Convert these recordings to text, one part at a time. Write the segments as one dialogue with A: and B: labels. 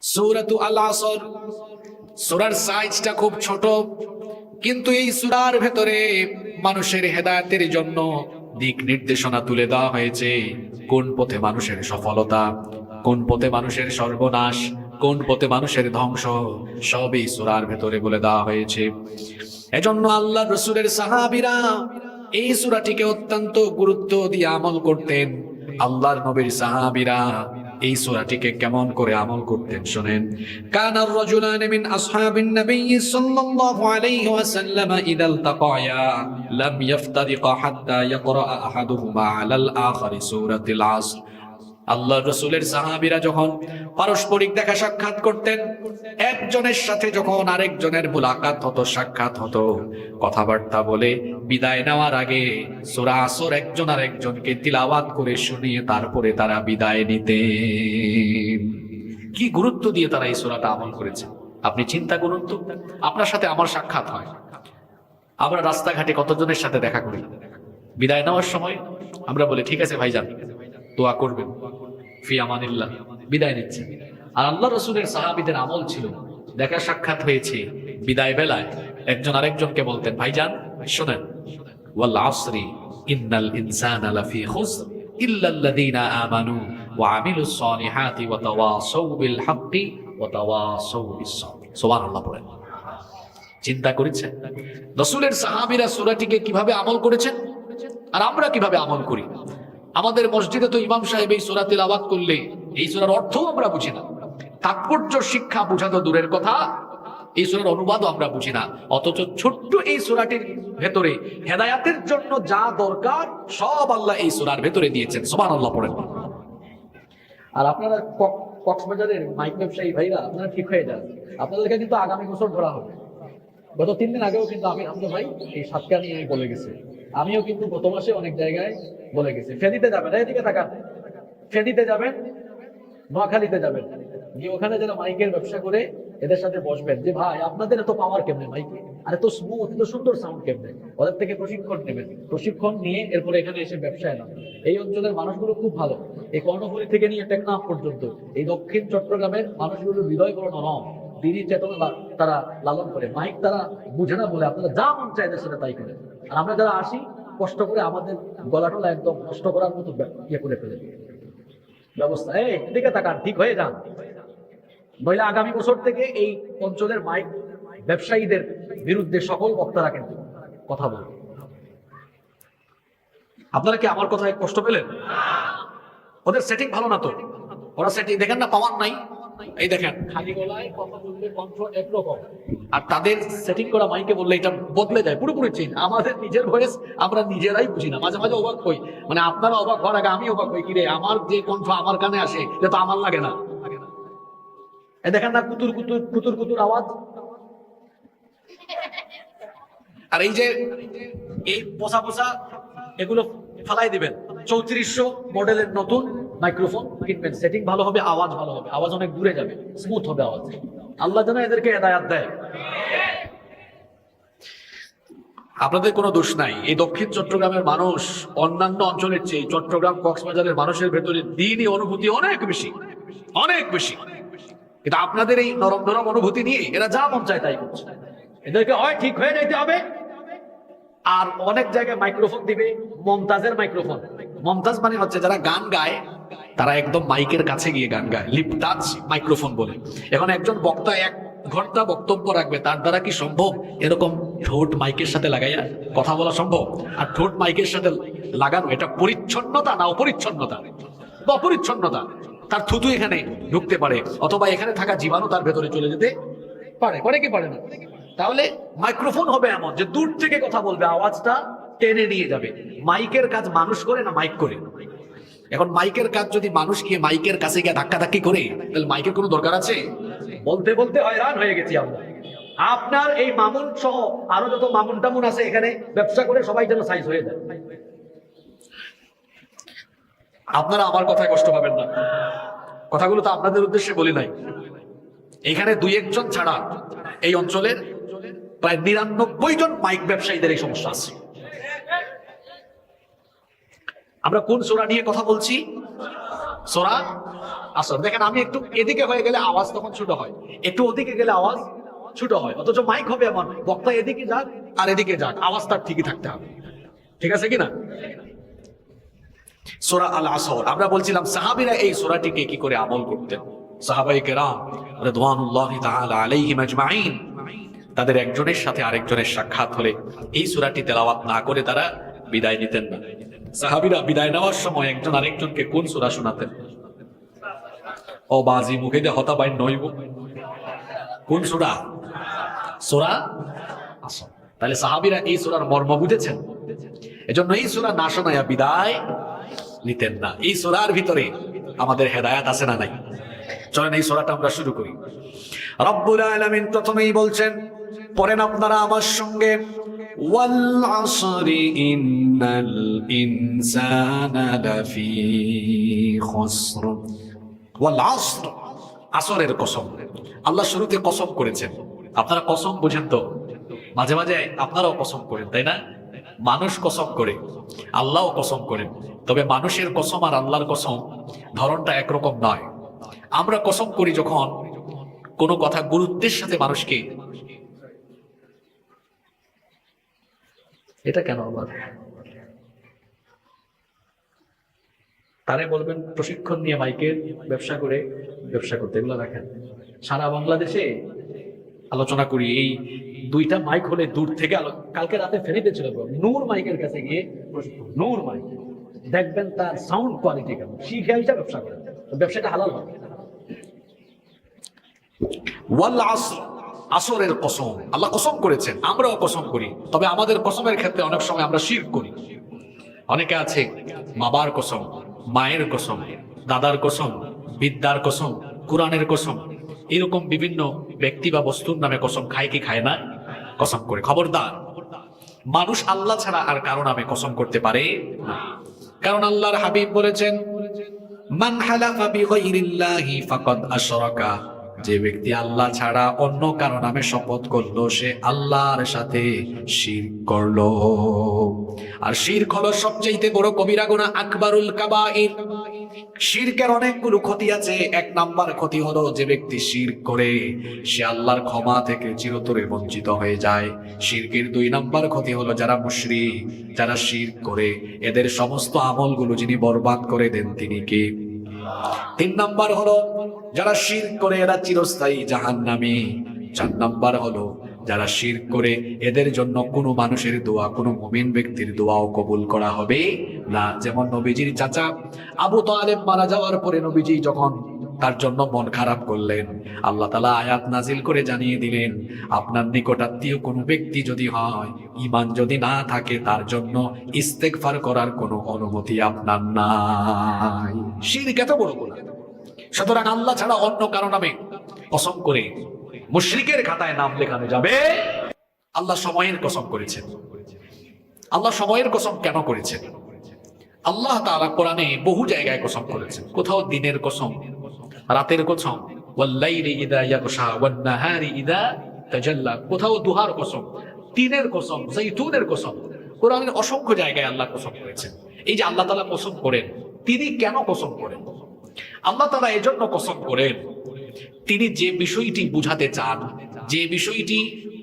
A: সূরাতু আল আসর, সূরার সাইজটা খুব ছোট, কিন্তু এই সূরার ভেতরে মানুষের হেদায়েতের জন্য দিক নির্দেশনা তুলে দেওয়া হয়েছে। কোন পথে মানুষের সফলতা, কোন পথে মানুষের সর্বনাশ, কোন পথে মানুষের ধ্বংস, সব এই সূরার ভেতরে বলে দেওয়া হয়েছে। এজন্য আল্লাহ রাসূলের সাহাবীরা এই সূরাটিকে অত্যন্ত গুরুত্ব দিয়ে আমল করতেন। আল্লাহর নবীর সাহাবীরা এই সূরাটিকে কেমন করে আমল করতেন শুনেন। কানার রাজুলান মিন আসহাবিন নবী সাল্লাল্লাহু আলাইহি ওয়াসাল্লাম ইদা ইলতাকায়া লাম ইফতারিকা হাত্তা ইয়াকরা আহাদুহুমা আলাল আখারি সূরাতুল আসর। আল্লাহর রাসূলের সাহাবীরা যখন পারস্পরিক দেখা সাক্ষাৎ করতেন, একজনের সাথে যখন আরেকজনের মুলাকাত হতো, সাক্ষাৎ হতো, কথাবার্তা বলে বিদায় নেওয়ার আগে সূরা আসর একজন আরেকজনকে তিলাওয়াত করে শুনিয়ে তারপরে তারা বিদায় নিতেন। কি গুরুত্ব দিয়ে তারা এই সূরাটা আমল করেছে আপনি চিন্তা করুন তো। আপনার সাথে আমার সাক্ষাৎ হয়, আমরা রাস্তাঘাটে কতজনের সাথে দেখা করি, বিদায় নেওয়ার সময় আমরা বলি ঠিক আছে ভাইজান, দোয়া করবেন, ফি আমানিল্লাহ, বিদায় নিচ্ছেন। আর আল্লাহ রাসূলের সাহাবীদের আমল ছিল, দেখা সাক্ষাৎ হয়েছে, বিদায় বেলায় একজন আরেকজনকে বলতেন ভাইজান শুনেন, ওয়াল আসরি ইন্নাল ইনসানা লাফি খুসর ইল্লাল্লাযীনা আমানু ওয়া আমিলুস সালিহাতি ওয়া তাওয়াসাউ বিল হাক্কি ওয়া তাওয়াসাউ বিস সাবর। সুবহানাল্লাহ পড়েন। চিন্তা করেছেন রাসূলের সাহাবীরা সূরাটিকে কিভাবে আমল করেছেন আর আমরা কিভাবে আমল করি? আমাদের মসজিদে তো ইমাম সাহেব এই সূরা তিলাওয়াত করলে এই সূরার অর্থ আমরা বুঝি না, তাৎপর্য শিক্ষা বোঝা তো দূরের কথা, এই সূরার অনুবাদও আমরা বুঝি না। অথচ ছোট্ট এই সূরাটির ভেতরে হেদায়েতের জন্য যা দরকার সব আল্লাহ এই সূরার ভেতরে দিয়েছেন। সুবহানাল্লাহ পড়েন।
B: আর আপনারা কক্সবাজারের মাইক ব্যবসায়ী ভাইরা আপনারা ঠিক হয়ে যান, আপনাদেরকে কিন্তু আগামী বছর ধরা হবে। গত 3 দিন আগেও কিন্তু আমি আমাদের ভাই এই সাতকা নিয়ে বলে গেছে, আমিও কিন্তু গত মাসে অনেক জায়গায় বলে গেছি। ফেনীতে যাবেন, এদিকে তাকান, ফেনীতে যাবেন, নোয়াখালীতে যাবেন, গিয়ে ওখানে যারা মাইকের ব্যবসা করে এদের সাথে বসবেন যে ভাই আপনাদের এত পাওয়ার কেমনে মাইকে, আর এত স্মুথ এত সুন্দর সাউন্ড কেমনে, ওদের থেকে প্রশিক্ষণ নেবেন। প্রশিক্ষণ নিয়ে এরপরে এখানে এসে ব্যবসায় নামেন। এই অঞ্চলের মানুষগুলো খুব ভালো, এই কর্ণফুলী থেকে নিয়ে টেকনাফ পর্যন্ত এই দক্ষিণ চট্টগ্রামের মানুষগুলোর হৃদয় বড় নরম, দিদির চেতনা তারা লালন করে। মাইক তারা বুঝে না বলে আপনারা যা মন চায় সেটা তাই করেন। আর আমরা যারা আসি কষ্ট করে আমাদের গলাটলা একদম নষ্ট করার মতো ইয়ে করে ফেলে ব্যবস্থা। এই এদিকে তাকান, ঠিক হয়ে যান, নইলে আগামী বছর থেকে এই অঞ্চলের মাইক ব্যবসায়ীদের বিরুদ্ধে সকল বক্তারা কিন্তু কথা বলবে।
A: আপনারা কি আমার কথায় কষ্ট পেলেন? ওদের সেটিং ভালো না তো, ওরা সেটিং দেখেন না, পাওয়ার নাই। এই দেখেন
B: খালি গলায় কথা বললে কণ্ঠ একরকম,
A: আর তাদের
B: সেটিং করা মাইকে বললে এটা বদলে যায়, পুরোপুরি চেঞ্জ। আমাদের নিজের ভয়েস আমরা নিজেরাই বুঝি না, মাঝে মাঝে অবাক হই। মানে আপনারা অবাক হওয়ার আগে আমি অবাক হই, কিরে আমার যে কণ্ঠ আমার কানে আসে এটা তো আমার লাগে না। দেখেন না কুতুর কুতুর কুতুর কুতুর আওয়াজ।
A: আর এই যে এই পোষা পোষা
B: এগুলো ফালাই দিবেন। 3400 মডেলের নতুন মাইক্রোফোন কিনবেন, সেটিং ভালো হবে, আওয়াজ ভালো হবে, আওয়াজ অনেক দূরে যাবে, স্মুথ হবে আওয়াজ। আল্লাহ যেন এদেরকে হেদায়াত দেয়।
A: আপনাদের কোনো দোষ নাই। এই দক্ষিণ চট্টগ্রামের মানুষ অন্যান্য অঞ্চলের চেয়ে চট্টগ্রাম কক্সবাজারের মানুষের ভেতরে দ্বীনি অনুভূতি অনেক বেশি, অনেক বেশি। কিন্তু আপনাদের এই নরম নরম অনুভূতি নিয়ে এরা যা মন চায় তাই করছে।
B: এদেরকে হয় ঠিক হয়ে যাইতে হবে। আর অনেক জায়গায় মাইক্রোফোন দিবে মমতাজের মাইক্রোফোন।
A: মমতাজ মানে হচ্ছে যারা গান গায় তারা একদম মাইকের কাছে গিয়ে গান গায়, লিপ টাচ মাইক্রোফোন বলে। এখন একজন বক্তা 1 ঘন্টা বক্তব্য রাখবে, তার দ্বারা কি সম্ভব এরকম ঠোঁট মাইকের সাথে লাগাইয়া কথা বলা সম্ভব? আর ঠোঁট মাইকের সাথে লাগানো এটা পরিচ্ছন্নতা না অপরিচ্ছন্নতা? অপরিচ্ছন্নতা। তার থুতু এখানে ঢুকতে পারে, অথবা এখানে থাকা জীবাণু তার ভেতরে চলে যেতে
B: পারে, পারে কি পারে না?
A: তাহলে মাইক্রোফোন হবে এমন যে দূর থেকে কথা বলবে, আওয়াজটা টেনে নিয়ে যাবে। মাইকের কাজ মানুষ করে না মাইক করে? এখন মাইকের কাজ যদি মানুষ গিয়ে মাইকের কাছে গিয়ে ধাক্কাধাক্কি করে, তাহলে মাইকের কোনো দরকার আছে?
B: বলতে বলতে হয়রান হয়ে গেছি আমরা। আপনার এই মামুন সহ আরো যত মামুন টামুন আছে এখানে ব্যবসা করে সবাই যেন সাইজ হয়ে যায়।
A: আপনারা আমার কথায় কষ্ট পাবেন না, কথাগুলো তো আপনাদের উদ্দেশ্যে বলি নাই। এখানে 2-1 জন ছাড়া এই অঞ্চলের প্রায় 99 জন মাইক ব্যবসায়ীদের এই সমস্যা আছে। আমরা কোন সূরা নিয়ে কথা বলছি? সূরা আসর। দেখেন আমি একটু এদিকে হয়ে গেলে আওয়াজ তখন ছোট হয়, একটু ওদিকে গেলে আওয়াজ ছোট হয়, অথচ মাইক হবে এমন বক্তা এদিকে যাক আর এদিকে যাক, আওয়াজ তার ঠিকই থাকতে হবে। ঠিক আছে কিনা? সূরা আল আসর। আমরা বলছিলাম সাহাবীরা এই সূরাটিকে কি করে আমল করতেন। সাহাবায়ে কেরাম রিদওয়ানুল্লাহি তাআলা আলাইহিম আজমাইন, তাদের একজনের সাথে আরেকজনের সাক্ষাৎ হলে এই সূরাটি তেলাওয়াত না করে তারা বিদায় নিতেন না। সাহাবীরা বিদায় নেওয়ার সময় একজন আরেকজনকে কোন সূরা শোনাতেন? ও বাজি মুখে দিয়ে হতা বাইন নইব, কোন সূরা? সূরা আসর। তাহলে সাহাবীরা এই সূরার মর্ম বুঝেছেন, এজন্য এই সূরা না শোনায়া বিদায় নিতেন না। এই সূরার ভিতরে আমাদের হেদায়েত আছে না নাই? চলেন এই সূরাটা আমরা শুরু করি। রব্বুল আলামিন প্রথমেই বলছেন, পড়েন আপনারা আমার সঙ্গে, ওয়াল আসরি ইন্নাল ইনসানা লাফি খুসর। ওয়াল আসর, আসরের কসম। আল্লাহ শুরুতে কসম করেছেন। আপনারা কসম বুঝেন তো? মাঝে মাঝে আপনারাও কসম করেন, তাই না? মানুষ কসম করে, আল্লাহও কসম করেন, তবে মানুষের কসম আর আল্লাহর কসম ধরনটা একরকম নয়। আমরা কসম করি যখন কোনো কথা গুরুত্বের সাথে মানুষকে, এটা কেন আবার তারে বলবেন প্রশিক্ষণ নিয়ে মাইকের ব্যবসা করে ব্যবসা করতে, এগুলো রাখেন। সারা বাংলাদেশে আলোচনা করি, এই দুইটা মাইক হলে দূর থেকে কালকে রাতে ফেরিতে ছিল নূর মাইকের কাছে গিয়ে প্রশিক্ষণ, নূর মাইক দেখবেন তার সাউন্ড কোয়ালিটি কেমন, শিখে আইসা ব্যবসা করেন, ব্যবসাটা হালাল হবে। ওয়াল আসর, আসরের কসম। আল্লাহ কসম করেছেন, আমরাও কসম করি, তবে আমাদের কসমের ক্ষেত্রে অনেক সময় আমরা শিরক করি। অনেকে আছে বাবার কসম, মায়ের কসম, দাদার কসম, বিদ্যার কসম, কোরআনের কসম, এরকম বিভিন্ন ব্যক্তি বা বস্তুর নামে কসম খায় কি খায় না? কসম করে। খবরদার, মানুষ আল্লাহ ছাড়া আর কারো নামে কসম করতে পারে না। কারণ আল্লাহর হাবিব বলেছেন, মান হালাফা বিগাইরিল্লাহি ফাকাদ আশরাকা, যে ব্যক্তি আল্লাহ ছাড়া অন্য কারো নামে শপথ করলো সে আল্লাহর সাথে শিরক করলো। আর শিরক হলো সবচেয়ে বড় কবিরা গুনাহ, আকবারুল কাবাইর। শিরকের অনেকগুলো ক্ষতি আছে। এক নাম্বার ক্ষতি হলো, যে ব্যক্তি শিরক করে সে আল্লাহর ক্ষমা থেকে চিরতরে বঞ্চিত হয়ে যায়। শিরকের দুই নাম্বার ক্ষতি হলো, যারা মুশরিক, যারা শিরক করে এদের সমস্ত আমলগুলো যিনি বরবাদ করে দেন তিনি কে? তিন নাম্বার হলো, যারা শিরক করে এরা চিরস্থায়ী জাহান্নামী। চার নাম্বার হলো, যারা শিরক করে এদের জন্য কোনো মানুষের দোয়া, কোনো মুমিন ব্যক্তির দোয়াও কবুল করা হবে না। যেমন নবীজির চাচা আবু তালেব মারা যাওয়ার পরে নবীজি যখন তার জন্য মন খারাপ করলেন, আল্লাহ তাআলা আয়াত নাজিল করে জানিয়ে দিলেন, আপনার নিকটাত্মীয় কোনো ব্যক্তি যদি হয়, ঈমান যদি না থাকে, তার জন্য ইস্তেগফার করার কোনো অনুমতি আপনার নাই। শিরক এত বড় গুনাহ। সুতরাং আল্লাহ ছাড়া অন্য কারো নামে কসম করে মুশরিকের খাতায় নাম লেখানো যাবে। আল্লাহ সময়ের কসম করেছেন। আল্লাহ সময়ের কসম কেন করেছেন? আল্লাহ তাআলা কোরআনে বহু জায়গায় কসম করেছেন। কোথাও দিনের কসম, রাতের কসম, ওয়াল্লাইলি ইযা ইয়াগশা ওয়ান নাহারি ইযা তাজাল্লা, কোথাও দুহার কসম, তিনের কসম, জাইতুনের কসম। কোরআনের অসংখ্য জায়গায় আল্লাহ কসম করেছেন। এই যে আল্লাহ তাআলা কসম করেন, তিনি কেন কসম করেন? আল্লাহ তাআলা এজন্য কসম করেন, তিনি যে বিষয়টি বুঝাতে চান, যে বিষয়টি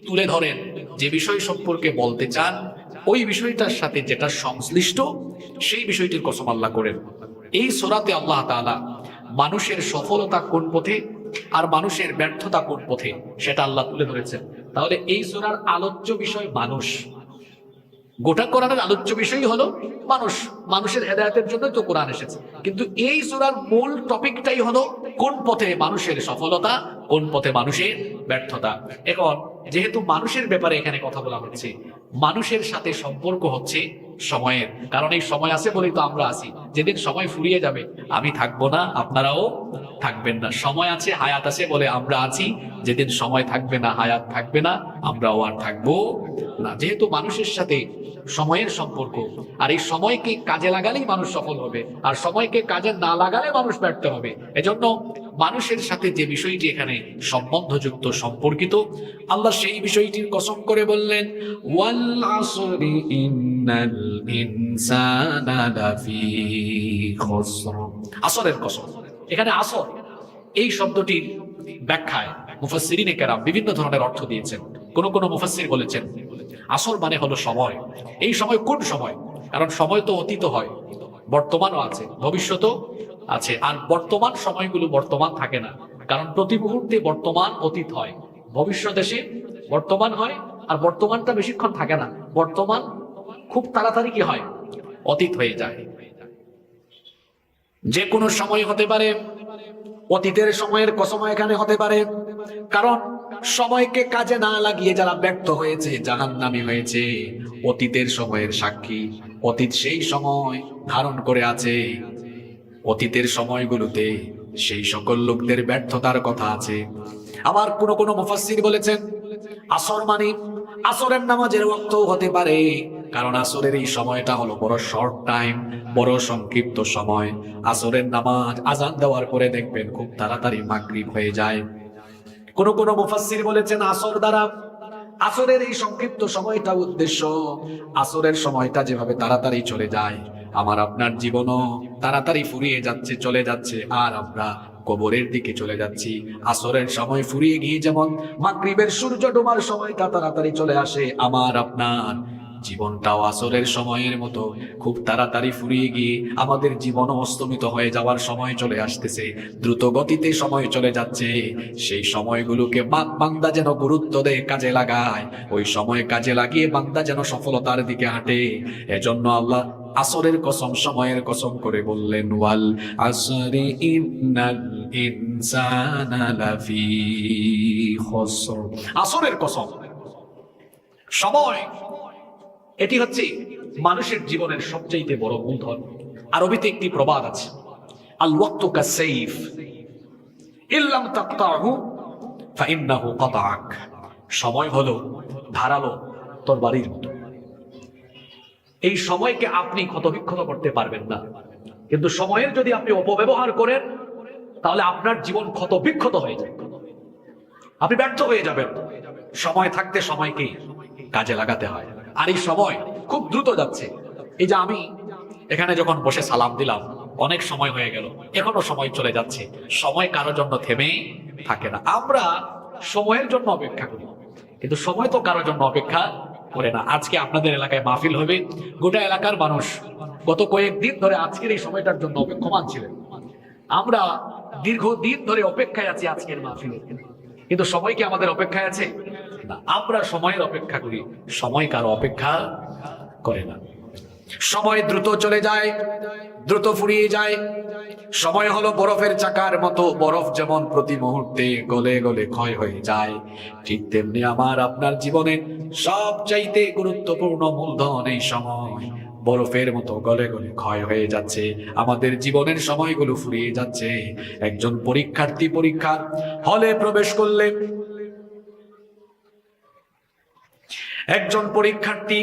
A: তুলে ধরেন, যে বিষয় সম্পর্কে বলতে চান, ওই বিষয়টার সাথে যেটা সংশ্লিষ্ট সেই বিষয়টির কসম আল্লাহ করেন। এই সূরাতে আল্লাহ তাআলা মানুষের সফলতা কোন পথে আর মানুষের ব্যর্থতা কোন পথে সেটা আল্লাহ তুলে ধরেছেন। তাহলে এই সূরার আলোচ্য বিষয় মানুষ। গোটা কোরআনের আলোচ্য বিষয় হলো মানুষ। মানুষের হেদায়েতের জন্য তো কোরআন এসেছে, কিন্তু এই সূরার মূল টপিকটাই হলো কোন পথে মানুষের সফলতা, কোন পথে মানুষের ব্যর্থতা। এখন যেহেতু মানুষের ব্যাপারে এখানে কথা বলা হচ্ছে, মানুষের সাথে সম্পর্ক হচ্ছে সময়ের। কারণ এই সময় আছে বলেই তো আমরা আছি। যেদিন সময় ফুরিয়ে যাবে আমি থাকবো না, আপনারাও থাকবেন না। সময় আছে, হায়াত আছে বলে আমরা আছি। যেদিন সময় থাকবে না, হায়াত থাকবে না, আমরাও আর থাকবো না। যেহেতু মানুষের সাথে সময়ের সম্পর্ক, আর এই সময়কে কাজে লাগালেই মানুষ সফল হবে, আর সময়কে কাজে না লাগালে মানুষ ব্যর্থ হবে। এজন্য মানুষের সাথে যে বিষয়টি এখানে সম্বন্ধযুক্ত, সম্পর্কিত, আল্লাহ সেই বিষয়টির কসম করে বললেন, ওয়াল আসরি ইন্নাল ইনসানা লাফি খুসর। আসরের কসম। এখানে আসর এই শব্দটির ব্যাখ্যায় মুফাসসিরিনে কেরাম বিভিন্ন ধরনের অর্থ দিয়েছেন। কোন কোন মুফাসসির বলেছেন আসর মানে হলো সময়। এই সময় কোন সময়? কারণ সময় তো অতীত হয়, বর্তমানও আছে, ভবিষ্যতও আছে। আর বর্তমান সময়গুলো বর্তমান থাকে না, কারণ প্রতি মুহূর্তে বর্তমান অতীত হয়, ভবিষ্যৎ এসে বর্তমান হয়। আর বর্তমানটা বেশিক্ষণ থাকে না, বর্তমান খুব তাড়াতাড়ি কি হয়, অতীত হয়ে যায়। যে কোনো সময় হতে পারে, অতীতের সময়ের কসম এখানে হতে পারে। কারণ সময়কে কাজে না লাগিয়ে যারা ব্যর্থ হয়েছে, জাহান্নামী হয়েছে, অতীতের সময়ের সাক্ষী। অতীত সেই সময় ধারণ করে আছে, অতীতের সময়গুলোতে সেই সকল লোকদের ব্যর্থতার কথা আছে। আবার কোন কোন মুফাসসির বলেছেন আসর মানে আসরের নামাজের ওয়াক্ত হতে পারে, কারণ আসরের এই সময়টা হলো বড় শর্ট টাইম, বড় সংক্ষিপ্ত সময়। আসরের নামাজ আজান দেওয়ার পরে দেখবেন খুব তাড়াতাড়ি মাগরিব হয়ে যায়। কোন কোন মুফাসসির বলেছেন আসর দ্বারা আসরের এই সংক্ষিপ্ত সময়টা উদ্দেশ্য। আসরের সময়টা যেভাবে তাড়াতাড়ি চলে যায়, আমার আপনার জীবনও তাড়াতাড়ি ফুরিয়ে যাচ্ছে, চলে যাচ্ছে, আর আমরা কবরের দিকে চলে যাচ্ছি। আসরের সময় ফুরিয়ে গিয়ে যেমন মাগরিবের সূর্য ডোবার সময়টা তাড়াতাড়ি চলে আসে, আমার আপনার জীবনটাও আসরের সময়ের মতো খুব তাড়াতাড়ি ফুরিয়ে গিয়ে আমাদের জীবন অস্তমিত হয়ে যাওয়ার সময় চলে আসতেছে, দ্রুত গতিতে সময় চলে যাচ্ছে। সেই সময়গুলোকে বান্দা যেন গুরুত্ব দেয়, কাজে লাগায়, ওই সময় কাজে লাগিয়ে বান্দা যেন সফলতার দিকে হাঁটে। এজন্য আল্লাহ আসরের কসম, সময়ের কসম করে বললেন ওয়াল আসরি ইন্নাল ইনসানা লাফি খুসর। আসরের কসম, সময় এটি হচ্ছে মানুষের জীবনের সবচেয়ে বড় মূলধন। আরবিতে একটি প্রবাদ আছে, আল ওয়াক্তু কাসাইফ ইল্লাম তাকতাহু ফাইন্নাহু কাতাআক। সময় হলো ধারালো তরবারির মতো। এই সময়কে আপনি ক্ষতবিক্ষত করতে পারবেন না, কিন্তু সময়ের যদি আপনি অপব্যবহার করেন তাহলে আপনার জীবন ক্ষতবিক্ষত হয়ে যাবে, আপনি ব্যর্থ হয়ে যাবেন। সময় থাকতে সময়কে কাজে লাগাতে হয়। আর এই সময় খুব দ্রুত যাচ্ছে। এই যে আমি এখানে যখন বসে সালাম দিলাম, অনেক সময় হয়ে গেল, এখনো সময় চলে যাচ্ছে। সময় কারোর জন্য থেমে থাকে না। আমরা সময়ের জন্য অপেক্ষা করি, কিন্তু সময় তো কারোর জন্য অপেক্ষা করে না। আজকে আপনাদের এলাকায় মাহফিল হবে, গোটা এলাকার মানুষ গত কয়েকদিন ধরে আজকের এই সময়টার জন্য অপেক্ষমান ছিলেন। আমরা দীর্ঘদিন ধরে অপেক্ষায় আছি আজকের মাহফিলের, কিন্তু সময় কি আমাদের অপেক্ষায় আছে? না, আমরা সময়ের অপেক্ষা করি, সময় কারো অপেক্ষা করে না। সময় দ্রুত চলে যায়, দ্রুত ফুরিয়ে যায়। সময় হলো বরফের চাকার মতো, বরফ যেমন প্রতি মুহূর্তে গলে গলে ক্ষয় হয়ে যায়, ঠিক তেমনি আমার আপনার জীবনে সবচাইতে গুরুত্বপূর্ণ মূলধন এই সময় বরফের মতো গলে গলে ক্ষয় হয়ে যাচ্ছে। আমাদের জীবনের সময়গুলো ফুরিয়ে যাচ্ছে। একজন পরীক্ষার্থী পরীক্ষার হলে প্রবেশ করলে, একজন পরীক্ষার্থী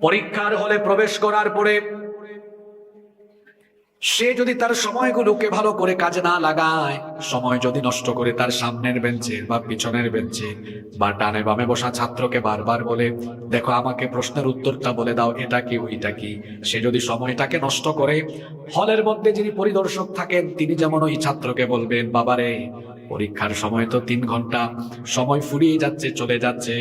A: পরীক্ষার হলে প্রবেশ করার পরে সে যদি তার সময়গুলোকে ভালো করে কাজে না লাগায়, সময় যদি নষ্ট করে তার সামনের বেঞ্চে বা পিছনের বেঞ্চে বা ডানে বামে বসা ছাত্রকে বারবার বলে, দেখো আমাকে প্রশ্নের উত্তরটা বলে দাও, এটা কি ওইটা কি, সে যদি সময়টাকে নষ্ট করে, হলের মধ্যে যিনি পরিদর্শক থাকেন তিনি যেমন ওই ছাত্রকে বলবেন, বাবারে পরীক্ষার সময় তো 3 ঘন্টা, সময় ফুরিয়ে যাচ্ছে, চলে যাচ্ছে,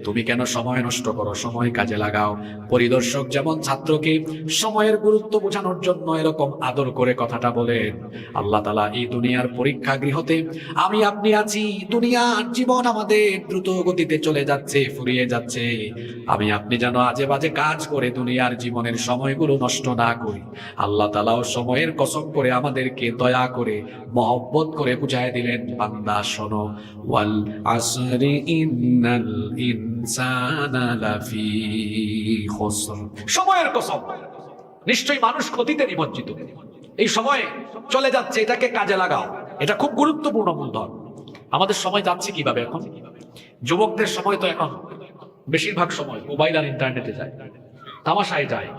A: তুমি কেন সময় নষ্ট করো, সময় কাজে লাগাও। পরিদর্শক যেমন ছাত্রকে সময়ের গুরুত্ব বোঝানোর জন্য এরকম আদর করে কথাটা বলেন, আল্লাহ তাআলা এই দুনিয়ার পরীক্ষা গৃহতে আমি আপনি আছি। দুনিয়ার জীবন আমাদের দ্রুত গতিতে চলে যাচ্ছে, ফুরিয়ে যাচ্ছে। আমি আপনি যেন আজে বাজে কাজ করে দুনিয়ার জীবনের সময়গুলো নষ্ট না করি। আল্লাহ তাআলাও সময়ের কসম করে আমাদেরকে দয়া করে মহব্বত করে বুঝায় দিলেন, বান্দা শোনো, ওয়াল আসরি ইন্নাল ইনসানা লাফি খুসর। সময়ের কসম, নিশ্চয়ই মানুষ ক্ষতিতে নিমজ্জিত। এই সময় চলে যাচ্ছে, এটাকে কাজে লাগাও, এটা খুব গুরুত্বপূর্ণ মূলধন। আমাদের সময় যাচ্ছে কিভাবে এখন? যুবকদের সময় তো এখন বেশিরভাগ সময় মোবাইল আর ইন্টারনেটে যায়, তামাশায় যায়।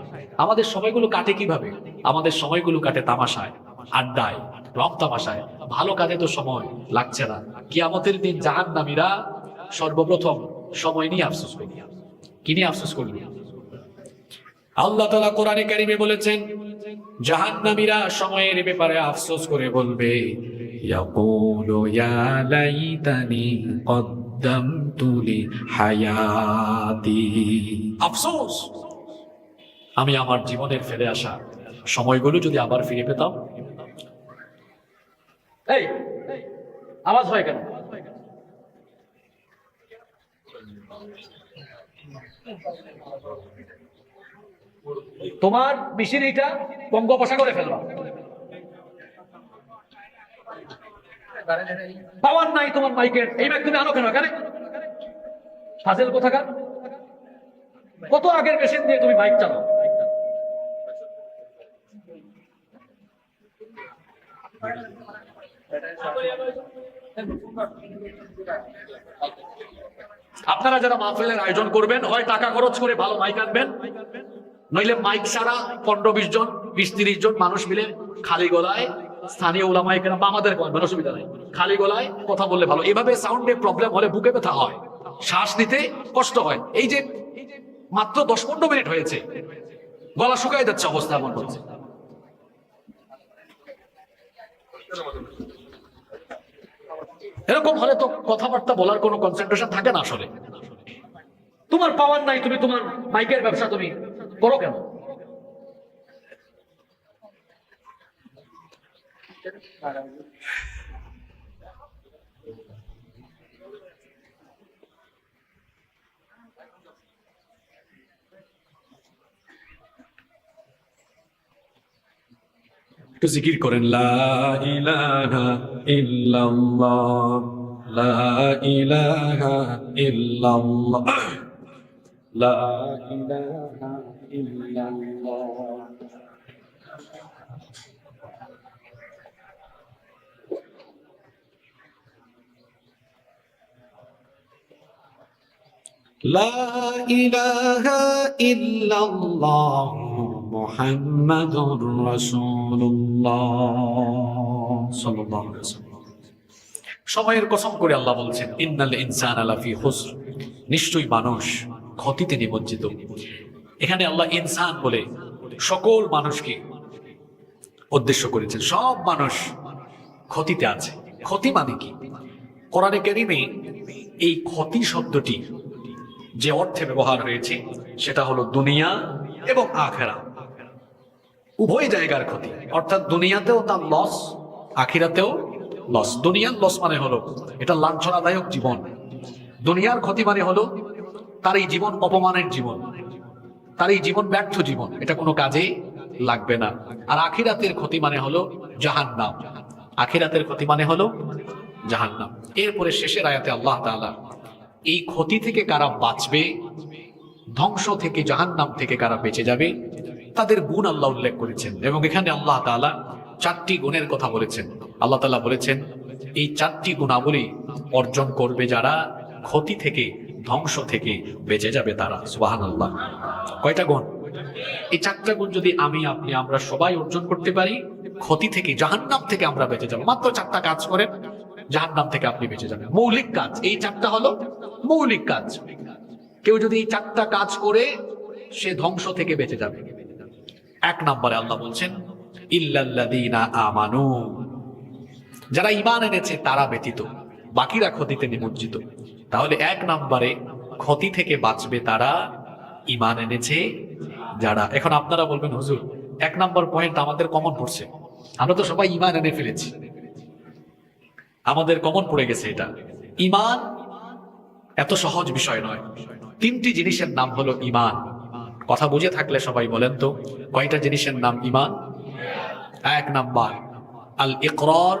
A: আমাদের সময়গুলো কাটে কিভাবে? আমাদের সময়গুলো কাটে তামাশায়, আড্ডায়, রং তামাশায়। ভালো কাজে তো সময় লাগছে না। কিয়ামতের দিন জাহান্নামীরা সর্বপ্রথম সময় নিয়ে আফসোস করবে। কি নিয়ে আফসোস করবে? আল্লাহ তাআলা কোরআনে কারিমে বলেছেন, জাহান্নামীরা সময়ের ব্যাপারে আফসোস করে বলবে, ইয়াকুলু ইয়া লাইতানি কদ্দামতু লি হায়াতি। আফসোস, আমি আমার জীবনের ফেলে আসা সময়গুলো যদি আবার ফিরে পেতাম।
B: এই আওয়াজ হয় কেন? তোমার মেশিন এইটা বঙ্গোপসাগরে করে ফেলবা, পাওয়ার নাই তোমার মাইকের, এই মাইক তুমি আনো কেন এখানে? ফাজেল কোথাকার, কত আগের মেশিন দিয়ে তুমি মাইক চালাও? আপনারা যারা মাহফিলের আয়োজন করবেন, হয় টাকা খরচ করে ভালো মাইক আনবেন, নইলে মাইক ছাড়া 15-20 জন 20-30 জন মানুষ মিলে খালি গলায়, স্থানীয় উলামায়ে কেরাম বা আমাদের কোনো অসুবিধা নাই, খালি গলায় কথা বললে ভালো। এভাবে সাউন্ডে প্রবলেম হলে বুকে ব্যথা হয়, শ্বাস নিতে কষ্ট হয়। এই যে মাত্র 10-15 মিনিট হয়েছে, গলা শুকায় যাচ্ছে, অবস্থা এমন হচ্ছে। এরকম হলে তো কথাবার্তা বলার কোনো কনসেন্ট্রেশন থাকে না আসলে। তোমার পাওয়ার নাই, তুমি তোমার মাইকের ব্যবসা তুমি করো কেন?
A: একটু জিকির করেন, লা ইলাহা ইল্লাল্লাহ, লা ইলাহা ইল্লাল্লাহ, লা ইলাহা ইল্লাল্লাহ। লা ইলাহা ইল্লাল্লাহ মুহাম্মাদুর রাসূলুল্লাহ সাল্লাল্লাহু আলাইহি ওয়াসাল্লাম। সময়ের কসম করে আল্লাহ বলছেন, ইন্নাল ইনসানা লাফি খুসর, নিশ্চয়ই মানুষ ক্ষতিতে নিমজ্জিত। এখানে আল্লাহ ইনসান বলে সকল মানুষকে উদ্দেশ্য করেছেন, সব মানুষ ক্ষতিতে আছে। ক্ষতি মানে কি? কোরআনে কারীমে এই ক্ষতি শব্দটি যে অর্থে ব্যবহার হয়েছে সেটা হলো দুনিয়া এবং আখিরাত, উভয় জায়গার ক্ষতি। অর্থাৎ দুনিয়াতেও তার লস, আখিরাতেও লস। দুনিয়ার লস মানে হলো এটা লাঞ্ছনাদায়ক জীবন, দুনিয়ার ক্ষতি মানে হলো তার এই জীবন অপমানের জীবন, তার এই জীবন ব্যর্থ জীবন, এটা কোনো কাজে লাগবে না। আর আখিরাতের ক্ষতি মানে হলো জাহান্নাম, আখিরাতের ক্ষতি মানে হলো জাহান্নাম। এরপরে শেষের আয়াতে আল্লাহ তাআলা এই ক্ষতি থেকে কারা বাঁচবে, ধ্বংস থেকে, জাহান্নাম থেকে কারা বেঁচে যাবে, তাদের গুণ আল্লাহ উল্লেখ করেছেন। এবং এখানে আল্লাহ তাআলা 4টি গুণের কথা বলেছেন। আল্লাহ তাআলা বলেছেন এই 4টি গুণাবলী অর্জন করবে যারা, ক্ষতি থেকে, ধ্বংস থেকে বেঁচে যাবে তারা। সুবহানাল্লাহ। কয়টা গুণ? এই 4টা গুণ যদি আমি, আপনি, আমরা সবাই অর্জন করতে পারি, ক্ষতি থেকে, জাহান্নাম থেকে আমরা বেঁচে যাবো। মাত্র 4টা কাজ করেন, জাহান্নাম থেকে আপনি বেঁচে যাবেন। মৌলিক কাজ, এই 4টা হলো মৌলিক কাজ। কেউ যদি এই 4টা কাজ করে, সে ধ্বংস থেকে বেঁচে যাবে। 1 নম্বরে আল্লাহ বলছেন, ইল্লাল্লাযীনা আমানু, যারা ঈমান এনেছে তারা ব্যতীত বাকিরা ক্ষতিতে নিমজ্জিত। তাহলে 1 নম্বরে ক্ষতি থেকে বাঁচবে তারা, ঈমান এনেছে যারা। এখন আপনারা বলবেন, হুজুর 1 নম্বর পয়েন্ট আমাদের কমন পড়ছে, আমরা তো সবাই ঈমান এনে ফেলেছি, আমাদের কমন পড়ে গেছে এটা। ঈমান এত সহজ বিষয় নয়। 3টি জিনিসের নাম হলো ঈমান। কথা বুঝে থাকলে সবাই বলেন তো, কয়টা জিনিসের নাম ঈমান? 1 নাম্বার আল ইকরার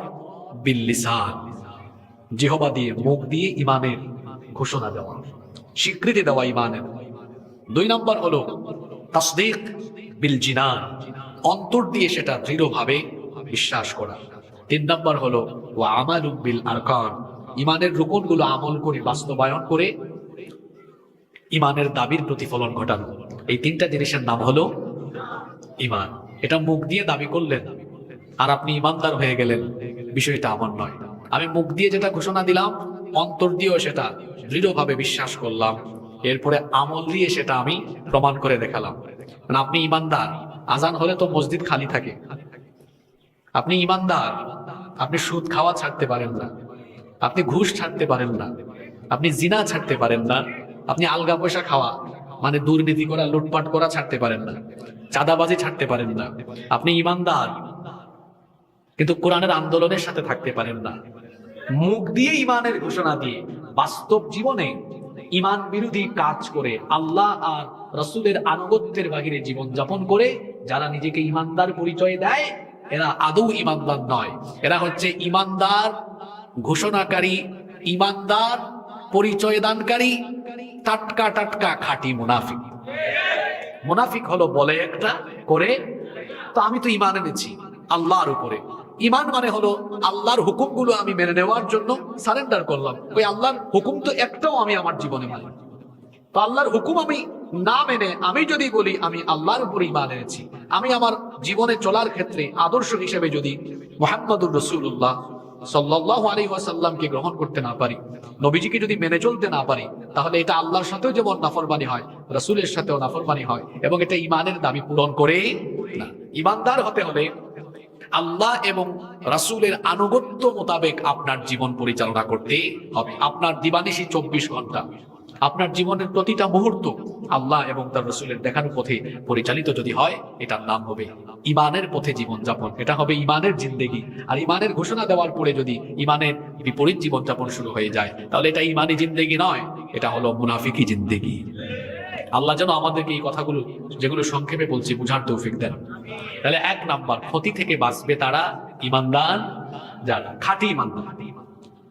A: বিল লিসান, জিহবা দিয়ে, মুখ দিয়ে ঈমানের ঘোষণা দেওয়া, স্বীকৃতি দেওয়া ঈমানের। 2 নাম্বার হলো তাসদীক বিল জিনান, অন্তর দিয়ে সেটা দৃঢ়ভাবে বিশ্বাস করা। 3 নাম্বার হলো ওয়া আমালু বিল আরকান, ঈমানের রুকনগুলো আমল করে, বাস্তবায়ন করে ঈমানের দাবির প্রতিফলন ঘটানো। এই 3টা জিনিসের নাম হলো ঈমান। এটা মুখ দিয়ে দাবি করলেন আর আপনি ঈমানদার হয়ে গেলেন, বিষয়টা এমন নয়। আমি মুখ দিয়ে যেটা ঘোষণা দিলাম, অন্তর দিয়েও সেটা দৃঢ়ভাবে বিশ্বাস করলাম, এরপরে আমল দিয়ে সেটা আমি প্রমাণ করে দেখালাম, মানে আপনি ইমানদার, আজান হলে তো মসজিদ খালি থাকে। আপনি ইমানদার, আপনি সুদ খাওয়া ছাড়তে পারেন না, আপনি ঘুষ ছাড়তে পারেন না, আপনি জিনা ছাড়তে পারেন না, আপনি আলগা পয়সা খাওয়া মানে দুর্নীতি করা, লুটপাট করা ছাড়তে পারেন না, চাঁদাবাজি ছাড়তে পারেন না। আপনি ইমানদার, কিন্তু কোরআনের আন্দোলনের সাথে থাকতে পারেন না। মুখ দিয়ে ইমানের ঘোষণা দিয়ে বাস্তব জীবনে ইমান বিরোধী কাজ করে আল্লাহ আর রাসূলের আনুগত্যের বাহিরে জীবন যাপন করে যারা নিজেকে ইমানদার পরিচয় দেয়, এরা আদৌ ইমানদার নয়। এরা হচ্ছে ইমানদার ঘোষণাকারী, ইমানদার পরিচয় দানকারী, টাটকা টাটকা খাঁটি মুনাফিক। মুনাফিক হলো বলে একটা, করে তো আমি তো ইমান এনেছি আল্লাহর উপরে। ইমান মানে হলো আল্লাহর হুকুমগুলো আমি মেনে নেওয়ার জন্য সারেন্ডার করলাম। ওই আল্লাহর হুকুম তো একটাও আমি আমার জীবনে মানি, তো আল্লাহর হুকুম আমি না মেনে আমি যদি বলি আমি আল্লাহর উপর ইমান এনেছি, আমি আমার জীবনে চলার ক্ষেত্রে আদর্শ হিসেবে যদি মুহাম্মদুর রাসূলুল্লাহ সাল্লাল্লাহু আলাইহি ওয়াসাল্লামকে গ্রহণ করতে না পারি, নবীজিকে যদি মেনে চলতে না পারি, তাহলে এটা আল্লাহর সাথেও যেমন নাফরমানি হয়, রাসূলের সাথেও নাফরমানি হয়, এবং এটা ইমানের দাবি পূরণ করে না। ইমানদার হতে হলে আল্লাহ এবং রাসূলের আনুগত্য মোতাবেক আপনার জীবন পরিচালনা করতে হবে। আপনার দিবানিশি 24 ঘন্টা, আপনার জীবনের প্রতিটা মুহূর্ত আল্লাহ এবং তার রাসূলের দেখানো পথে পরিচালিত যদি হয়, এটার নাম হবে ইমানের পথে জীবন যাপন। এটা হবে ইমানের জিন্দেগি। আর ইমানের ঘোষণা দেওয়ার পরে যদি ইমানের বিপরীত জীবন যাপন শুরু হয়ে যায়, তাহলে এটা ইমানি জিন্দেগি নয়, এটা হলো মুনাফিকি জিন্দেগি। আল্লাহ যেন আমাদেরকে এই কথাগুলো, যেগুলো সংক্ষেপে বলছি, বুঝার তৌফিক দেন। তাহলে 1 নাম্বার, ক্ষতি থেকে বাঁচবে তারা ইমানদার যারা, খাঁটি ইমানদার,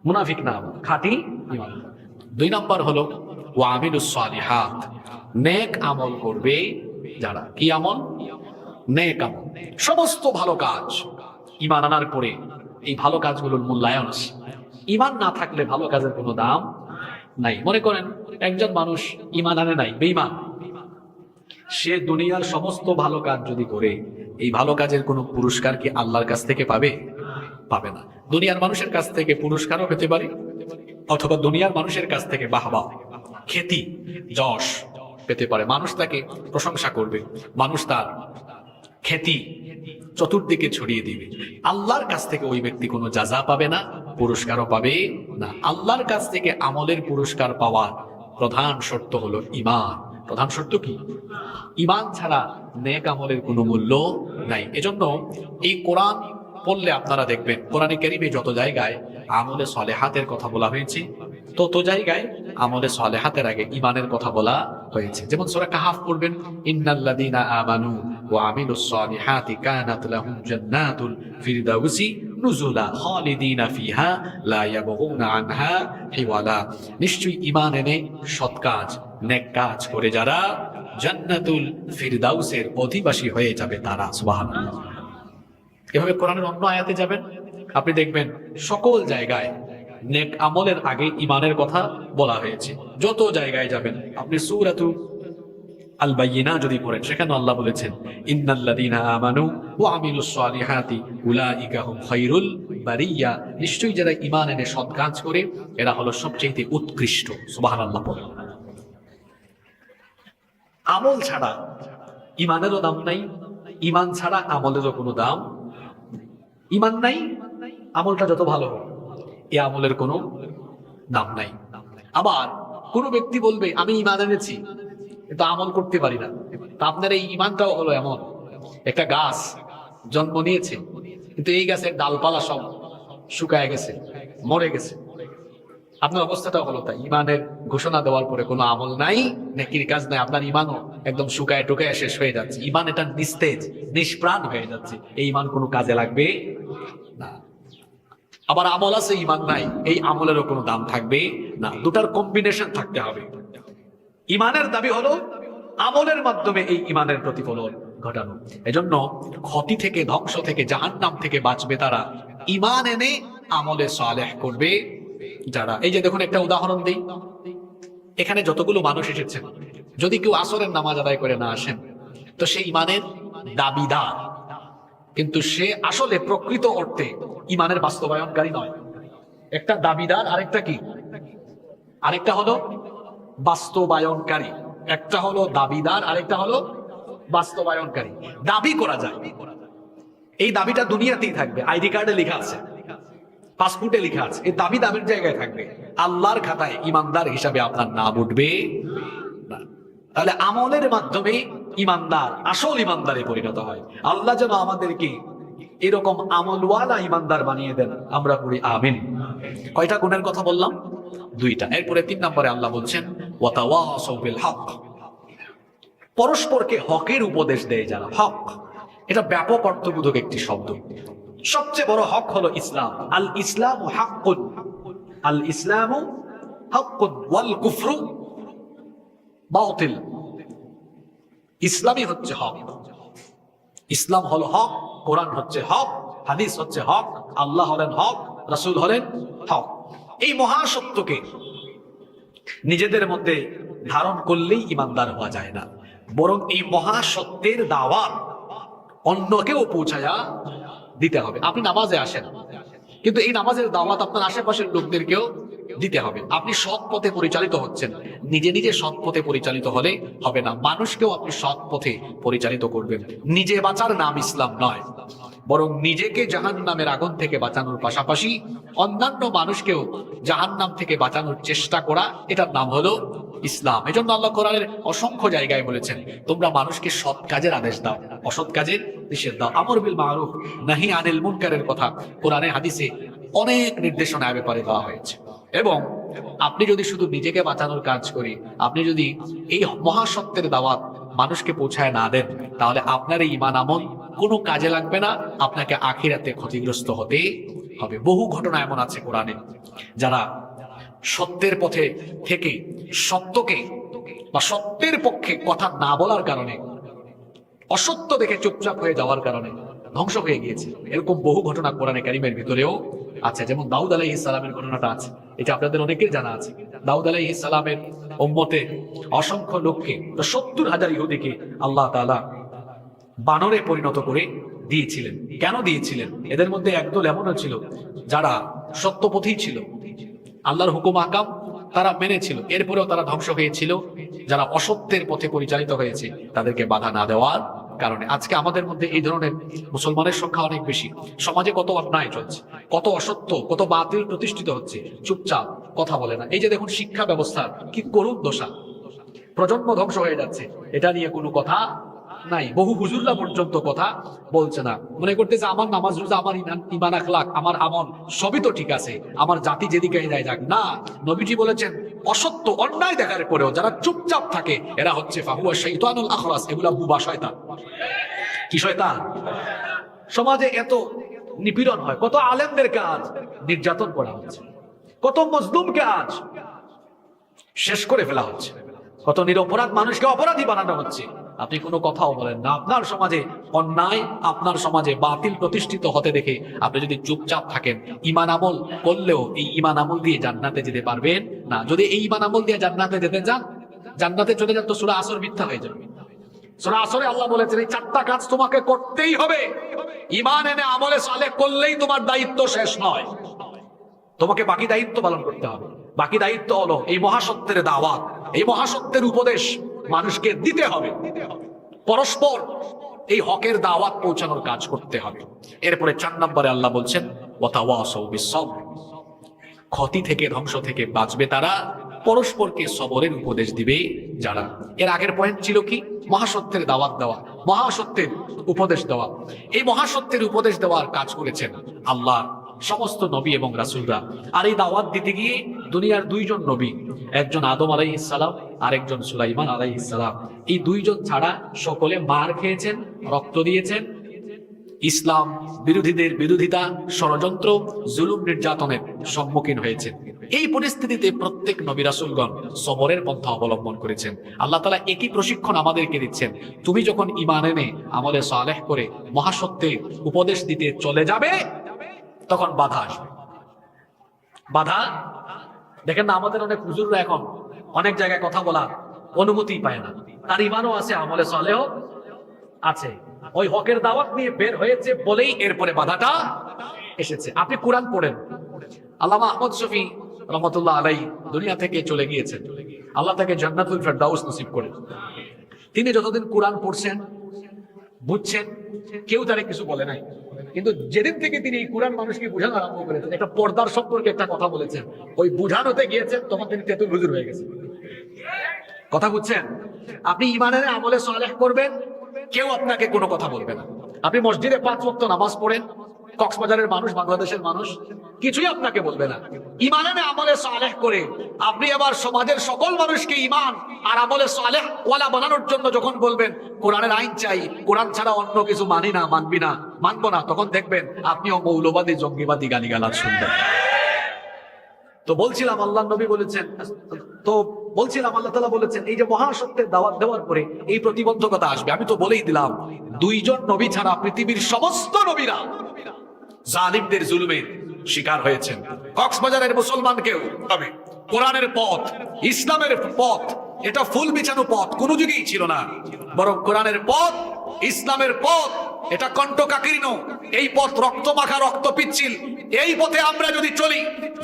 A: মুনাফিক না, খাঁটি ইমানদার। 2 নাম্বার হলো ওয়ামিলুস সালিহাত, নেক আমল করবে যারা। কি আমল? নেক আমল, সমস্ত ভালো কাজ। ঈমান আনার পরে এই ভালো কাজগুলোর মূল্যায়ন আছে। ঈমান না থাকলে ভালো কাজের কোনো দাম নাই। মনে করেন একজন মানুষ ঈমান আনে নাই, বেঈমান, সে দুনিয়ার সমস্ত ভালো কাজ যদি করে, এই ভালো কাজের কোনো পুরস্কার কি আল্লাহর কাছ থেকে পাবে? পাবে না। দুনিয়ার মানুষের কাছ থেকে পুরস্কারও পেতে পারে, অথবা দুনিয়ার মানুষের কাছ থেকে বাহবা, খ্যাতি, যশ পেতে পারে। মানুষ তাকে প্রশংসা করবে, মানুষ তার খ্যাতি চতুর্দিকে ছড়িয়ে দিবে। আল্লাহর কাছ থেকে ওই ব্যক্তি কোনো জাযা পাবে না, পুরস্কারও পাবে না। আল্লাহর কাছ থেকে আমলের পুরস্কার পাওয়ার প্রধান শর্ত হলো ঈমান। প্রধান শর্ত কি? ঈমান ছাড়া নেক আমলের কোনো মূল্য নাই। এজন্য এই কোরআন পড়লে আপনারা দেখবেন, কোরআনে কারীমে যত জায়গায় আমলে সালেহাতের কথা বলা হয়েছে, তত জায়গায় আমলে সালেহাতের আগে ঈমানের কথা বলা হয়েছে। যেমন সূরা কাহফ পড়বেন, ইন্নাল্লাযীনা আমানু ওয়া আমিলুস সালিহাতি কানাত লাহুম জান্নাতুল ফিরদাউসি নুজুলা খালিদিনা ফিহা লা ইয়াবগুনা আনহা হিওয়ালা। নিশ্চয়ই ঈমান এনে সৎ কাজ, নেক কাজ করে যারা, জান্নাতুল ফিরদাউসের অধিবাসী হয়ে যাবে তারা। সুবহানাল্লাহ। এভাবে কোরআনের অন্য আয়াতে যাবেন, আপনি দেখবেন সকল জায়গায় নেক আমলের আগে ঈমানের কথা বলা হয়েছে। যত জায়গায় যাবেন আপনি সূরাতু আল বাইয়িনা যদি পড়েন, সেখানে আল্লাহ বলেছেন ইন্নাল্লাযীনা আমানু ওয়া আমিলুস সালিহাতি উলাইকা হুম খায়রুল বারিয়া। নিশ্চয়ই যারা ঈমান এনে সৎ কাজ করে, এরা হলো সবচেয়ে উৎকৃষ্ট। সুবহানাল্লাহ। পড়েন। আমল ছাড়া ঈমানেরও দাম নাই, ঈমান ছাড়া আমলেরও কোনো দাম। ঈমান নাই, আমলটা যত ভালো হোক, এই আমলের কোনো দাম নাই। আবার কোন ব্যক্তি বলবে আমি ঈমান এনেছি কিন্তু আমল করতে পারি না, তা আপনার এই ঈমানটাও হলো এমন, একটা গাছ জন্ম নিয়েছে কিন্তু এই গাছের ডালপালা সব শুকায় গেছে, মরে গেছে। আপনার অবস্থাটাও হলো তাই। ঈমানের ঘোষণা দেওয়ার পরে কোনো আমল নাই, নেকির কাজ নাই, আপনার ঈমানও একদম শুকায় টুকায় শেষ হয়ে যাচ্ছে। ঈমান এটা নিস্তেজ, নিষ্প্রাণ হয়ে যাচ্ছে। এই ঈমান কোনো কাজে লাগবে না। আবার আমল আছে, ঈমান নাই, এই আমলেরও কোনো দাম থাকবে না। দুটার কম্বিনেশন থাকতে হবে। ঈমানের দাবি হলো আমলের মাধ্যমে এই ঈমানের প্রতিফলন ঘটানো। এজন্য ক্ষতি থেকে, ধ্বংস থেকে, জাহান্নাম থেকে বাঁচবে তারা ঈমান এনে আমলে সালেহ করবে যারা। এই যে দেখুন, একটা উদাহরণ দিই। এখানে যতগুলো মানুষ এসেছেন, যদি কেউ আসরের নামাজ আদায় করে না আসেন, তো সে ঈমানের দাবিদার, কিন্তু সে আসলে প্রকৃত অর্থে ঈমানের বাস্তবায়নকারী নয়। একটা দাবিদার, আরেকটা কি? আরেকটা হলো বাস্তবায়নকারী। একটা হলো দাবিদার, আরেকটা হলো
B: বাস্তবায়নকারী দাবি করা যায়। এই দাবিটা দুনিয়াতেই থাকবে, আইডি কার্ডে লেখা আছে, পাসপোর্টে লেখা আছে, এই দাবির জায়গায় থাকবে। আল্লাহর খাতায় ইমানদার হিসাবে আপনার নাম উঠবে না। তাহলে আমলের মাধ্যমে ইমানদার আসল ইমানদারে পরিণত হয়। আল্লাহ যেন আমাদেরকে এরকম আমলওয়ালা ইমানদার বানিয়ে দেন, আমরা পড়ি আমিন। কয়টা গুণের কথা বললাম? দুইটা। এরপরে 3 নম্বরে আল্লাহ বলছেন ওয়াতাওয়াসাউ বিল হক, পরস্পরকে হকের উপদেশ দেয় যারা। হক এটা ব্যাপক অর্থবোধক একটি শব্দ। সবচেয়ে বড় হক হলো ইসলাম। আল ইসলামু হাক্কুন, আল ইসলামু হাক্কুন ওয়াল কুফরু বাতিল। ইসলামই হচ্ছে হক, ইসলাম হলো হক, কোরআন হচ্ছে হক, হাদিস হচ্ছে হক, আল্লাহ হলেন হক, রাসূল হলেন হক। এই মহাসত্যকে নিজেদের মধ্যে ধারণ করলেই ইমানদার হওয়া যায় না, বরং এই মহাসত্যের দাওয়াত অন্যকেও পৌঁছায়া দিতে হবে। আপনি নামাজে আসেন, কিন্তু এই নামাজের দাওয়াত আপনার আশেপাশের লোকদেরকেও দিতে হবে। আপনি সৎ পথে পরিচালিত হচ্ছেন, নিজে নিজে সৎ পথে পরিচালিত হলে হবে না, মানুষকেও আপনি সৎ পথে পরিচালিত করবেন। নিজে বাঁচার নাম ইসলাম নয়, বরং নিজেকে জাহান্নামের আগুন থেকে বাঁচানোর পাশাপাশি অন্যান্য মানুষকেও জাহান্নাম থেকে বাঁচানোর চেষ্টা করা, এটার নাম হলো ইসলাম। এজন্য আল্লাহ কোরআনের অসংখ্য জায়গায় বলেছেন তোমরা মানুষকে সৎ কাজের আদেশ দাও, অসৎ কাজের নিষেধ দাও। আমর বিল মারুফ নাহি আনিল মুনকারের কথা কোরআনে হাদিসে অনেক নির্দেশনা এ ব্যাপারে দেওয়া হয়েছে। এবং আপনি যদি শুধু নিজেকে বাঁচানোর কাজ করি, আপনি যদি এই মহাসত্যের দাওয়াত মানুষকে পৌঁছায় না দেন, তাহলে আপনার এই ঈমান আমল কোনো কাজে লাগবে না, আপনাকে আখিরাতে ক্ষতিগ্রস্ত হতে হবে। বহু ঘটনা এমন আছে কোরআনে, যারা সত্যের পথে থেকে সত্যকে বা সত্যের পক্ষে কথা না বলার কারণে, অসত্য দেখে চুপচাপ হয়ে যাওয়ার কারণে ধ্বংস হয়ে গিয়েছে। এরকম বহু ঘটনা কোরআনে কারিমের ভিতরেও আছে। যেমন দাউদ আলাইহিস সালামের ঘটনাটা আছে, এটা আপনাদের অনেকের জানা আছে। দাউদ আলাইহিস সালামের উম্মতে অসংখ্য লোককে, 70,000 ইহুদিকে আল্লাহ তাআলা বানরে পরিণত করে দিয়েছিলেন। কেন দিয়েছিলেন? এদের মধ্যে একদল এমনও ছিল যারা সত্যপথী ছিল, আল্লাহর হুকুম আহকাম তারা মেনেছিল, এরপরেও তারা ধ্বংস হয়েছিল। যারা অসত্যের পথে পরিচালিত হয়েছে তাদেরকে বাধা না দেওয়ার কারণে। আজকে আমাদের মধ্যে এই ধরনের মুসলমানের সংখ্যা অনেক বেশি। সমাজে কত অন্যায় চলছে, কত অসত্য, কত বাতিল প্রতিষ্ঠিত হচ্ছে, চুপচাপ কথা বলে না। এই যে দেখুন শিক্ষা ব্যবস্থা কি করুণ দশা, প্রজন্ম ধ্বংস হয়ে যাচ্ছে, এটা নিয়ে কোনো কথা নাই। বহু হুজুররা পর্যন্ত কথা বলছে না, মনে করতেছে আমার নামাজ রোজা, আমার ঈমান আখলাক, আমার আমল সবই তো ঠিক আছে, আমার জাতি যেদিকে যায় যাক। না, নবীজি বলেছেন অসত্য অন্যায় দেখার পরেও যারা চুপচাপ থাকে এরা হচ্ছে ফাহুয়া শাইতানুল আখরাস, এগুলা বুবা শয়তান। কি শয়তান? সমাজে এত নিপীড়ন হয়, কত আলেমদের কাজ নির্যাতন করা হচ্ছে, কত মজলুমকে আজ শেষ করে ফেলা হচ্ছে, কত নিরপরাধ মানুষকে অপরাধী বানানো হচ্ছে। আপনি কোনো কথাও বলেন না। আপনার সমাজে অন্যায়, আপনার সমাজে বাতিল প্রতিষ্ঠিত হতে দেখে আপনি যদি চুপচাপ থাকেন, ঈমান আমল করলেও এই ঈমান আমল দিয়ে জান্নাতে যেতে পারবেন না। যদি এই ঈমান আমল দিয়ে জান্নাতে যেতে যান, জান্নাতে চলে যান, তো সূরা আসর মিথ্যা হয়ে যাবে। সূরা আসরে আল্লাহ বলেছেন এই 4টা কাজ তোমাকে করতেই হবে। ঈমান এনে আমলে সালেহ করলেই তোমার দায়িত্ব শেষ নয়, তোমাকে বাকি দায়িত্ব পালন করতে হবে। বাকি দায়িত্ব হলো এই মহাসত্যের দাওয়াত, এই মহাসত্যের উপদেশ মানুষকে দিতে হবে, পরস্পর এই হকের দাওয়াত পৌঁছানোর কাজ করতে হবে। এরপরে 4 নম্বরে আল্লাহ বলছেন ওয়াতাওয়াসাউ বিস-সবর, ক্ষতি থেকে, ধ্বংস থেকে বাঁচবে তারা, পরস্পরকে সবরের উপদেশ দিবে যারা। এর আগের পয়েন্ট ছিল কি? মহাসত্যের দাওয়াত দেওয়া, মহাসত্যের উপদেশ দেওয়া। এই মহাসত্যের উপদেশ দেওয়ার কাজ করেছেন আল্লাহ সমস্ত নবী এবং রাসূলরা। আর এই দাওয়াত দিতে গিয়ে দুনিয়ার 2 জন নবী, একজন আদম আলাইহিস সালাম আর একজন সুলাইমান আলাইহিস সালাম, এই 2 জন ছাড়া সকলে মার খেয়েছেন, রক্ত দিয়েছেন, ইসলাম বিরোধীদের বিরোধিতা, ষড়যন্ত্র, জুলুম, নির্যাতনের সম্মুখীন হয়েছেন। এই পরিস্থিতিতে প্রত্যেক নবী রাসূলগণ সবরের পন্থা অবলম্বন করেছেন। আল্লাহ তাআলা একই প্রশিক্ষণ আমাদেরকে দিচ্ছেন। তুমি যখন ঈমান এনে আমলে সালেহ করে মহাসত্যের উপদেশ দিতে চলে যাবে, তখন বাধা আসবে। বাধা দেখেন না, আমাদের অনেক হুজুররা এখন অনেক জায়গায় কথা বলার অনুমতি পায় না। তার ঈমানও আছে, আমলে সালেহ আছে, ওই হকের দাওয়াত নিয়ে বের হয়েছে বলেই এরপরে বাধাটা এসেছে। আপনি কোরআন পড়েন, আল্লামা আহমদ শফী রহমতুল্লাহ আলাইহি দুনিয়া থেকে চলে গিয়েছেন, আল্লাহ তাকে জান্নাতুল ফেরদাউস নসিব করেন। তিনি যতদিন কোরআন পড়ছেন
A: বুঝছেন, কেউ তারে কিছু বলে নাই। কিন্তু যেদিন থেকে তিনি এই কোরআন মানুষকে বোঝানো আরম্ভ করেছেন, একটা পর্দার সম্পর্কে একটা কথা বলেছেন, ওই বোঝানোতে গিয়েছেন, তখন তিনি তেতুল হুজুর হয়ে গেছেন। কথা বুঝছেন? আপনি ইমানের আমলে সালেহ করবেন, কেউ আপনাকে কোনো কথা বলবে না। আপনি মসজিদে 5 ওয়াক্ত নামাজ পড়েন, কক্সবাজারের মানুষ, বাংলাদেশের মানুষ কিছুই আপনাকে বলবে না। ইমানের আমলে সালেহ করে আপনি আবার সমাজের সকল মানুষকে ইমান আর আমলে সালেহ ওয়ালা বানানোর জন্য যখন বলবেন কোরআনের আইন চাই, কোরআন ছাড়া অন্য কিছু মানি না, মানবি না, মানবো না, তখন দেখবেন আপনিও মৌলবাদী, জঙ্গিবাদী গালিগালাজ শুনবেন। তো বলছিলাম আল্লাহ নবী বলেছেন, আল্লাহ তাআলা বলেছেন এই যে মহাসত্যের দাওয়াত দেওয়ার পরে এই প্রতিবন্ধকতা আসবে। আমি তো বলেই দিলাম, 2 জন নবী ছাড়া পৃথিবীর সমস্ত নবীরা জালিমদের জুলুমের শিকার হয়েছেন। কক্সবাজারের মুসলমানকেও তবে কোরআনের পথ, ইসলামের পথ, এটা ফুল বিছানো পথ কোনো যুগেই ছিল না, বরং কোরআনের পথ, ইসলামের পথ এটা কণ্টকাকীর্ণ। এই পথ রক্ত মাখা, রক্ত পিচ্ছিল। এই পথে আমরা যদি চলি,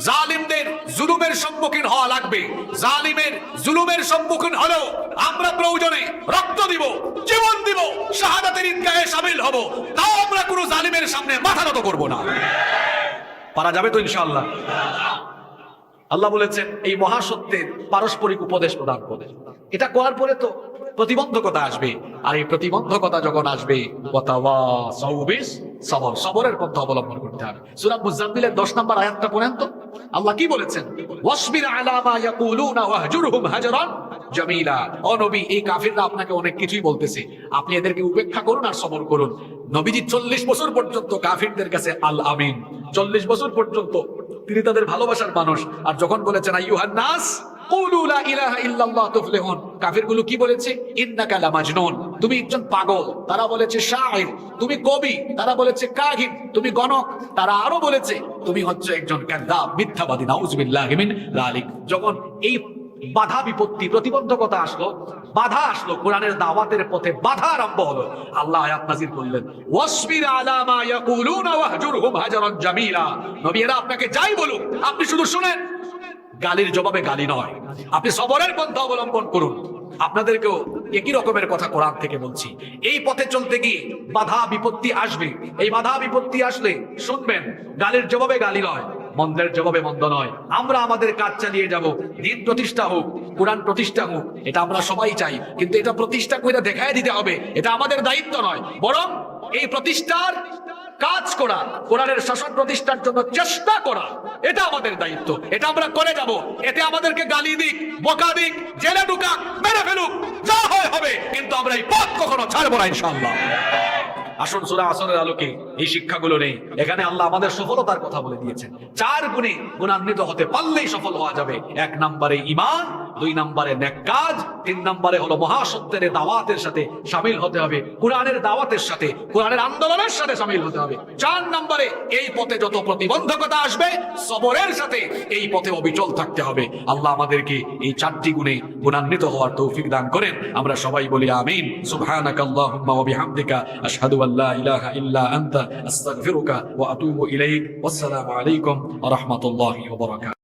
A: জালিমদের জুলুমের সম্মুখীন হওয়া লাগবে। জালিমের জুলুমের সম্মুখীন হলেও আমরা প্রয়োজনে রক্ত দিব, জীবন দিব, শাহাদাতের ঈদগাহে শামিল হব, তাও আমরা কোনো জালিমের সামনে মাথা নত করব না। পারা যাবে তো ইনশাআল্লাহ? আল্লাহ বলেছেন এই মহাসত্যের পারস্পরিক উপদেশ প্রদান করে। এটা করার পরে তো প্রতিবন্ধকতা আসবে, আর এই প্রতিবন্ধকতা যখন আসবে সবরের পন্থা অবলম্বন করতে হবে। সূরা মুজাম্মিলের 10 নম্বর আয়াতটা পড়েন তো, আল্লাহ কি বলেছেন? ওয়াসবির আলা মা ইয়াকুলুনা ওয়াহজুরহুম হাজরান জামিলা। ও নবী, এই কাফিররা আপনাকে অনেক কিছুই বলতেছে, আপনি এদেরকে উপেক্ষা করুন আর সবর করুন। নবীজি 40 বছর পর্যন্ত কাফিরদের কাছে আল আমিন, 40 বছর পর্যন্ত তিনি তাদের ভালোবাসার মানুষ। আর যখন বলেছেন আইয়ুহান নাস কুলু লা ইলাহা ইল্লাল্লাহ তুফলিহুন, কাফিরগুলো কি বলেছে? ইন্নাকা লামাজনুন, তুমি একজন পাগল। তারা বলেছে শাইর, তুমি কবি। তারা বলেছে কাহিন, তুমি গণক। তারা আরো বলেছে তুমি হচ্ছে একজন কাযযাব, মিথ্যাবাদী। নাউযুবিল্লাহি মিন যালিক। যখন এই বাধা বিপত্তি, প্রতিবন্ধকতা আসলো, বাধা আসলো, কোরআনের দাওয়াতের পথে বাধা আরম্ভ হলো, আল্লাহ আয়াত নাযিল করলেন ওয়াসবির আলা মা ইয়াকুলুনা ওয়াহজুরহুম হাজরান জামিলা। নবী, এরা আপনাকে যাই বলুক আপনি শুধু শুনেন, গালির জবাবে গালি নয়, আপনি সবরের পন্থা অবলম্বন করুন। আপনাদেরকেও একই রকমের কথা কোরআন থেকে বলছি। এই পথে চলতে গিয়ে বাধা বিপত্তি আসবে। এই বাধা বিপত্তি আসলে শুনবেন, গালির জবাবে গালি নয়, মন্দের জবাবে মন্দ নয়। আমরা আমাদের কাজ চালিয়ে যাব, দিন প্রতিষ্ঠা হোক, কোরআন প্রতিষ্ঠা হোক, এটা আমরা সবাই চাই। কিন্তু এটা প্রতিষ্ঠা করে দেখায় দিতে হবে, এটা আমাদের দায়িত্ব নয়, বরং এই প্রতিষ্ঠার কাজ করা, কোরআনের শাসন প্রতিষ্ঠার জন্য চেষ্টা করা, এটা আমাদের দায়িত্ব। এটা আমরা করে যাব। এতে আমাদেরকে গালি দিক, বকা দিক, জেলে ঢুকাক, মেরে ফেলুক, যা হয় হবে, কিন্তু আমরা এই পথ কখনো ছাড়বো না ইনশাআল্লাহ। আসুন সূরা আসরের আলোকে এই শিক্ষাগুলো নেই। এখানে আল্লাহ আমাদের সফলতার কথা বলে দিয়েছেন। 4 গুণে গুণান্বিত হতে পারলেই সফল হওয়া যাবে। 1 নম্বরে ঈমান, 2 নম্বরে নেক কাজ, 3 নম্বরে হলো মহাসত্যের দাওয়াতের সাথে শামিল হতে হবে, কোরআনের দাওয়াতের সাথে, কোরআনের আন্দোলনের সাথে শামিল হতে হবে। 4 নম্বরে এই পথে যত প্রতিবন্ধকতা আসবে, সবরের সাথে এই পথে অবিচল থাকতে হবে। আল্লাহ আমাদেরকে এই 4টি গুণে গুণান্বিত হওয়ার তৌফিক দান করেন। আমরা সবাই বলি আমিন। সুবহানাকাল্লাহুম্মা ওয়া বিহামদিকা আশহাদু আল্লা ইলাহা ইল্লা আনতা আস্তাগফিরুকা ওয়া আতুবু ইলাইক। ওয়াসসালামু আলাইকুম ওয়া রাহমাতুল্লাহি ওয়া বারাকাতুহু।